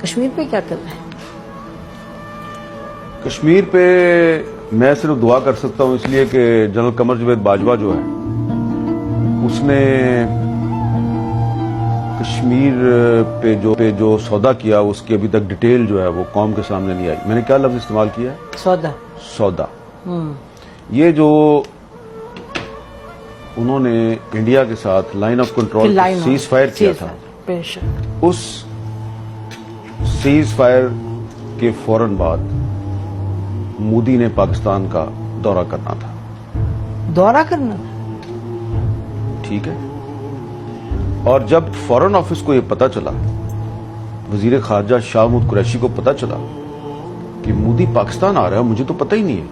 کشمیر پہ کیا کر رہے ہیں؟ کشمیر پہ میں صرف دعا کر سکتا ہوں، اس لیے کہ جنرل قمر جاوید باجوہ جو ہے اس نے کشمیر پہ جو سودا کیا اس کی ابھی تک ڈیٹیل جو ہے وہ قوم کے سامنے نہیں آئی. میں نے کیا لفظ استعمال کیا ہے؟ سودا. یہ جو انہوں نے انڈیا کے ساتھ line of control cease fire کیا تھا، اس سیز فائر کے فوراً بعد مودی نے پاکستان کا دورہ کرنا تھا. ٹھیک ہے. اور جب فورن آفس کو یہ پتا چلا، وزیر خارجہ شاہ محمود قریشی کو پتا چلا کہ مودی پاکستان آ رہا ہے، مجھے تو پتہ ہی نہیں ہے،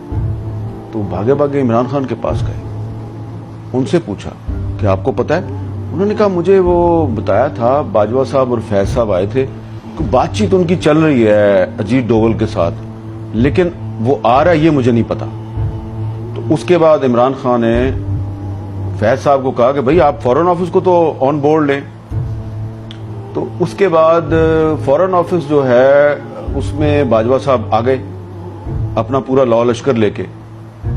تو بھاگے بھاگے عمران خان کے پاس گئے. ان سے پوچھا کہ آپ کو پتا ہے؟ انہوں نے کہا مجھے وہ بتایا تھا، باجوہ صاحب اور فیض صاحب آئے تھے، بات چیت ان کی چل رہی ہے اجیت ڈوول کے ساتھ، لیکن وہ آ رہا ہے یہ مجھے نہیں پتا. تو اس کے بعد عمران خان نے فیض صاحب کو کہا کہ بھئی آپ فورن آفس کو تو آن بورڈ لیں. تو اس کے بعد فورن آفس جو ہے اس میں باجوہ صاحب آ گئے اپنا پورا لاء لشکر لے کے.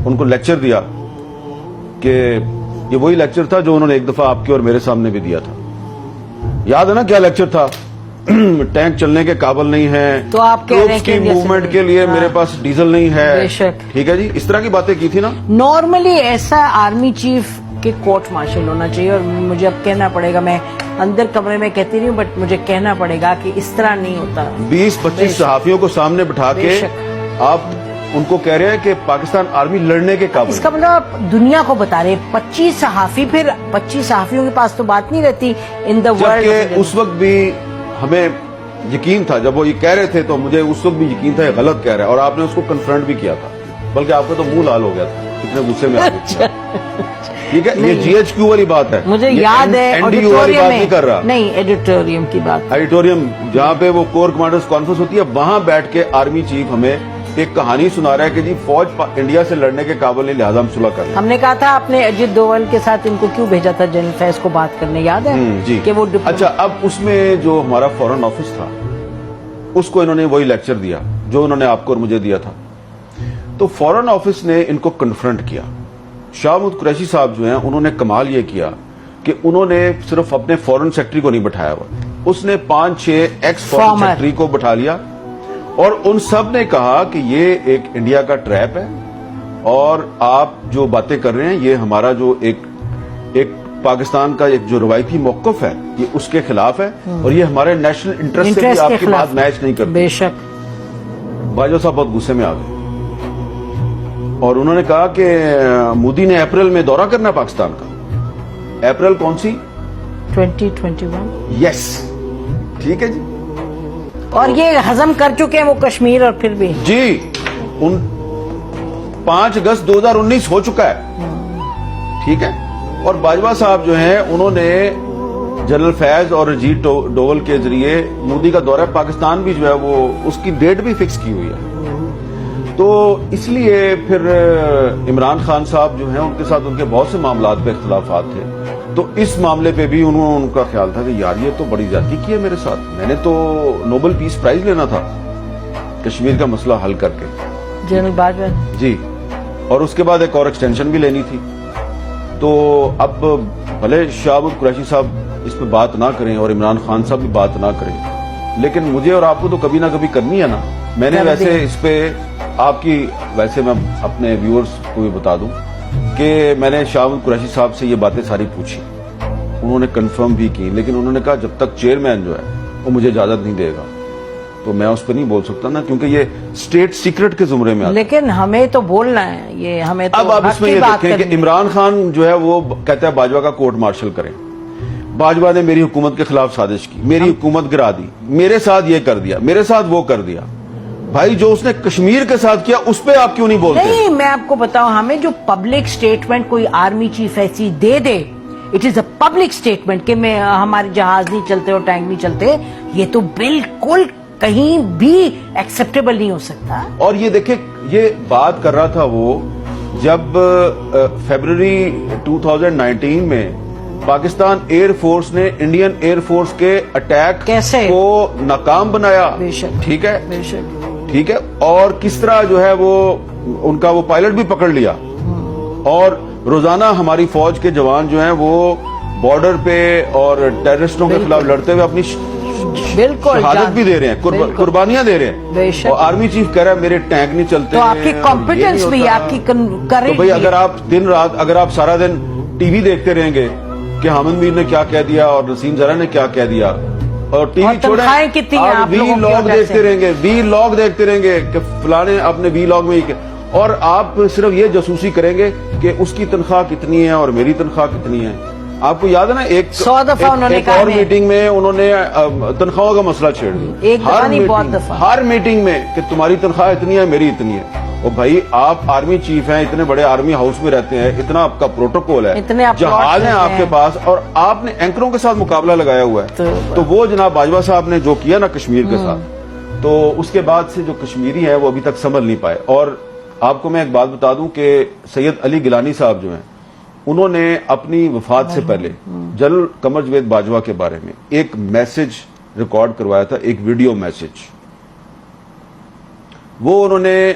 ان کو لیکچر دیا کہ یہ وہی لیکچر تھا جو انہوں نے ایک دفعہ آپ کے اور میرے سامنے بھی دیا تھا. یاد ہے نا کیا لیکچر تھا؟ ٹینک چلنے کے قابل نہیں ہے، تو آپ کہہ رہے ہیں کہ موومنٹ کے لیے میرے پاس ڈیزل نہیں ہے. ٹھیک ہے جی، اس طرح کی باتیں کی تھی نا. نارملی ایسا آرمی چیف کے کورٹ مارشل ہونا چاہیے، اور مجھے اب کہنا پڑے گا، میں اندر کمرے میں کہتی نہیں ہوں بٹ مجھے کہنا پڑے گا کہ اس طرح نہیں ہوتا. 20-25 صحافیوں کو سامنے بٹھا کے آپ ان کو کہہ رہے ہیں کہ پاکستان آرمی لڑنے کے قابل. اس کا مطلب آپ دنیا کو بتا رہے 25 صحافی، پھر 25 صحافیوں کے پاس تو بات نہیں رہتی ان دا ورلڈ. جبکہ اس وقت بھی ہمیں یقین تھا، جب وہ یہ کہہ رہے تھے تو مجھے اس وقت بھی یقین تھا یہ غلط کہہ رہا ہے، اور آپ نے اس کو کنفرنٹ بھی کیا تھا، بلکہ آپ کا تو منہ لال ہو گیا تھا، اتنے غصے میں. ٹھیک ہے، یہ جی ایچ کیو والی بات ہے، مجھے یاد ہے ایڈیٹوریم کی بات، ایڈیٹوریم جہاں پہ وہ کور کمانڈرز کانفرنس ہوتی ہے، وہاں بیٹھ کے آرمی چیف ہمیں ایک کہانی سنا رہا ہے کہ جی فوج انڈیا سے لڑنے کے قابل نہیں، لہذا ہم صلح کر لیں. ہم نے کہا تھا آپ نے اجیت ڈوول کے ساتھ ان کو کیوں بھیجا تھا جنرل فیض کو بات کرنے، یاد ہے؟ جی. کہ وہ اچھا، اب اس میں جو ہمارا فورن آفس تھا اس کو انہوں نے وہی لیکچر دیا جو انہوں نے آپ کو اور مجھے دیا تھا. تو فورن آفس نے ان کو کنفرنٹ کیا. شاہ محمود قریشی صاحب جو ہیں انہوں نے کمال یہ کیا کہ انہوں نے صرف اپنے فورن سیکٹری کو نہیں بٹھایا ہوا، اس نے 5-6 ایکس فورن سیکٹری کو بٹھا لیا، اور ان سب نے کہا کہ یہ ایک انڈیا کا ٹریپ ہے، اور آپ جو باتیں کر رہے ہیں یہ ہمارا جو ایک پاکستان کا ایک جو روایتی موقف ہے یہ اس کے خلاف ہے، اور یہ ہمارے نیشنل انٹرسٹ سے بھی آپ کی بات میچ نہیں کرتی. بے شک. باجوہ صاحب بہت غصے میں آ گئے، اور انہوں نے کہا کہ مودی نے اپریل میں دورہ کرنا ہے پاکستان کا. اپریل کون سی؟ 2021. یس. ٹھیک ہے جی. اور یہ ہضم کر چکے ہیں وہ کشمیر، اور پھر بھی جی 5 اگست 2019 ہو چکا ہے. ٹھیک ہے. اور باجوہ صاحب جو ہیں انہوں نے جنرل فیض اور اجیت ڈوول کے ذریعے مودی کا دورہ پاکستان بھی جو ہے وہ اس کی ڈیٹ بھی فکس کی ہوئی ہے. تو اس لیے پھر عمران خان صاحب جو ہیں ان کے ساتھ ان کے بہت سے معاملات پہ اختلافات تھے، تو اس معاملے پہ بھی ان کا خیال تھا کہ یار یہ تو بڑی زیادتی کی ہے میرے ساتھ، میں نے تو نوبل پیس پرائز لینا تھا کشمیر کا مسئلہ حل کر کے. جنرل باجوہ جی. اور اس کے بعد ایک اور ایکسٹینشن بھی لینی تھی. تو اب بھلے شاہ محمود قریشی صاحب اس پہ بات نہ کریں اور عمران خان صاحب بھی بات نہ کریں، لیکن مجھے اور آپ کو تو کبھی نہ کبھی کرنی ہے نا. میں نے ویسے اس پہ آپ کی ویسے میں اپنے ویورز کو بھی بتا دوں کہ میں نے شاہ محمود قریشی صاحب سے یہ باتیں ساری پوچھی، انہوں نے کنفرم بھی کی، لیکن انہوں نے کہا جب تک چیئرمین جو ہے وہ مجھے اجازت نہیں دے گا تو میں اس پہ نہیں بول سکتا نا، کیونکہ یہ اسٹیٹ سیکرٹ کے زمرے میں آتا ہے. لیکن ہمیں تو بولنا ہے، یہ ہمیں تو اب آپ اس میں یہ دیکھیں کہ عمران خان جو ہے وہ کہتا ہے باجوہ کا کورٹ مارشل کریں. باجوہ نے میری حکومت کے خلاف سازش کی، میری حکومت گرا دی، میرے ساتھ یہ کر دیا، میرے ساتھ وہ کر دیا. بھائی جو اس نے کشمیر کے ساتھ کیا اس پہ آپ کیوں نہیں بولتے؟ نہیں، میں آپ کو بتاؤں، ہمیں جو پبلک سٹیٹمنٹ کوئی آرمی چیف ایسی دے دے، it is a public statement کہ میں ہمارے جہاز نہیں چلتے اور ٹینک نہیں چلتے، یہ تو بالکل کہیں بھی ایکسپٹیبل نہیں ہو سکتا. اور یہ دیکھیں، یہ بات کر رہا تھا وہ جب فیبروری 2019 میں پاکستان ایئر فورس نے انڈین ایئر فورس کے اٹیک کیسے کو ناکام بنایا. بے شک. ٹھیک ہے, بے شک. ٹھیک ہے, اور کس طرح جو ہے وہ ان کا وہ پائلٹ بھی پکڑ لیا, اور روزانہ ہماری فوج کے جوان جو ہیں وہ بارڈر پہ اور ٹیررسٹوں کے خلاف لڑتے ہوئے اپنی بالکل شہادت بھی دے رہے ہیں, قربانیاں دے رہے ہیں. بے شک. اور آرمی چیف کہہ رہا ہے میرے ٹینک نہیں چلتے. تو آپ کی کمپیٹنس بھی, آپ کی تو بھئی اگر آپ دن رات, اگر آپ سارا دن ٹی وی دیکھتے رہیں گے کہ حامد میر نے کیا کہہ دیا اور نسیم زرہ نے کیا کہہ دیا, اور ٹی وی چھوڑیں آپ وی لاگ دیکھتے رہیں گے, وی لاگ دیکھتے رہیں گے کہ فلانے اپنے وی لاگ میں, اور آپ صرف یہ جاسوسی کریں گے کہ اس کی تنخواہ کتنی ہے اور میری تنخواہ کتنی ہے. آپ کو یاد ہے نا ایک 100 دفعہ انہوں نے اور میٹنگ میں انہوں نے تنخواہوں کا مسئلہ چھیڑ دیا, ہر میٹنگ میں کہ تمہاری تنخواہ اتنی ہے میری اتنی ہے. اور بھائی آپ آرمی چیف ہیں, اتنے بڑے آرمی ہاؤس میں رہتے ہیں, اتنا آپ کا پروٹوکول ہے, جہاز ہیں آپ کے پاس, اور آپ نے اینکروں کے ساتھ مقابلہ لگایا ہوا ہے. تو وہ جناب باجوہ صاحب نے جو کیا نا کشمیر کے ساتھ, تو اس کے بعد سے جو کشمیری ہیں وہ ابھی تک سنبھل نہیں پائے. اور آپ کو میں ایک بات بتا دوں کہ سید علی گیلانی صاحب جو ہیں انہوں نے اپنی وفات سے پہلے جنرل قمر جاوید باجوہ کے بارے میں ایک میسج ریکارڈ کروایا تھا, ایک ویڈیو میسج. وہ انہوں نے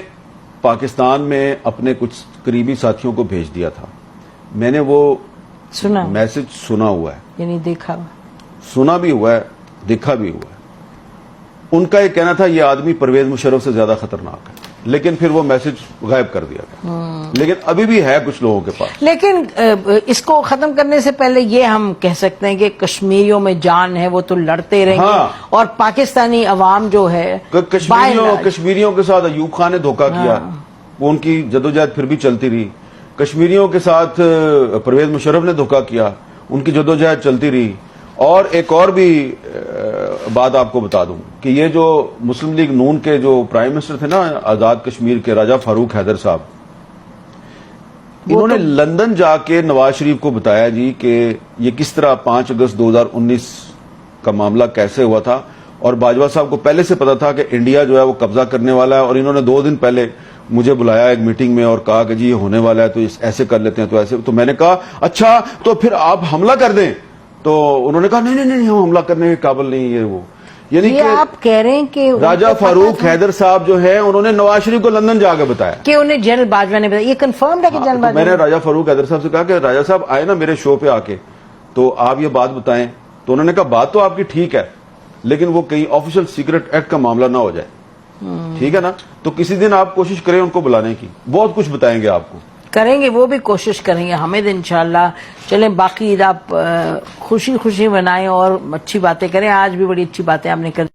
پاکستان میں اپنے کچھ قریبی ساتھیوں کو بھیج دیا تھا. میں نے وہ سنا, میسج سنا ہوا ہے, یعنی دیکھا, سنا بھی ہوا ہے, دیکھا بھی ہوا ہے. ان کا یہ کہنا تھا یہ آدمی پرویز مشرف سے زیادہ خطرناک ہے, لیکن پھر وہ میسج غائب کر دیا گیا. لیکن ابھی بھی ہے کچھ لوگوں کے پاس. لیکن اس کو ختم کرنے سے پہلے یہ ہم کہہ سکتے ہیں کہ کشمیریوں میں جان ہے, وہ تو لڑتے رہیں گے, اور پاکستانی عوام جو ہے کشمیریوں کے ساتھ ایوب خان نے دھوکہ کیا, وہ ان کی جدوجہد پھر بھی چلتی رہی. کشمیریوں کے ساتھ پرویز مشرف نے دھوکہ کیا, ان کی جدوجہد چلتی رہی. اور ایک اور بھی بات آپ کو بتا دوں کہ یہ جو مسلم لیگ نون کے جو پرائم منسٹر تھے نا آزاد کشمیر کے, راجہ فاروق حیدر صاحب, انہوں نے لندن جا کے نواز شریف کو بتایا جی کہ یہ کس طرح 5 اگست 2019 کا معاملہ کیسے ہوا تھا, اور باجوہ صاحب کو پہلے سے پتا تھا کہ انڈیا جو ہے وہ قبضہ کرنے والا ہے, اور انہوں نے 2 دن پہلے مجھے بلایا ایک میٹنگ میں اور کہا کہ جی یہ ہونے والا ہے تو ایسے کر لیتے ہیں, تو ایسے. تو میں نے کہا اچھا تو پھر آپ حملہ کر دیں. تو انہوں نے کہا نہیں ہم حملہ کرنے کے قابل نہیں, یہ وہ. یعنی کہ آپ کہہ رہے ہیں کہ راجہ فاروق حیدر صاحب جو ہیں انہوں نے نواز شریف کو لندن جا کے بتایا کہ انہیں جنرل باجوہ نے بتایا. یہ کنفرمڈ ہے کہ جنرل باجوہ, میں نے راجہ فاروق حیدر صاحب سے کہا کہ راجہ صاحب آئے نا میرے شو پہ آ کے, تو آپ یہ بات بتائیں. تو انہوں نے کہا بات تو آپ کی ٹھیک ہے, لیکن وہ کہیں آفیشل سیکرٹ ایکٹ کا معاملہ نہ ہو جائے. ٹھیک ہے نا, تو کسی دن آپ کوشش کریں ان کو بلانے کی, بہت کچھ بتائیں گے آپ کو. کریں گے, وہ بھی کوشش کریں گے حامد انشاءاللہ. چلیں باقی عید آپ خوشی خوشی منائیں اور اچھی باتیں کریں. آج بھی بڑی اچھی باتیں آپ نے کر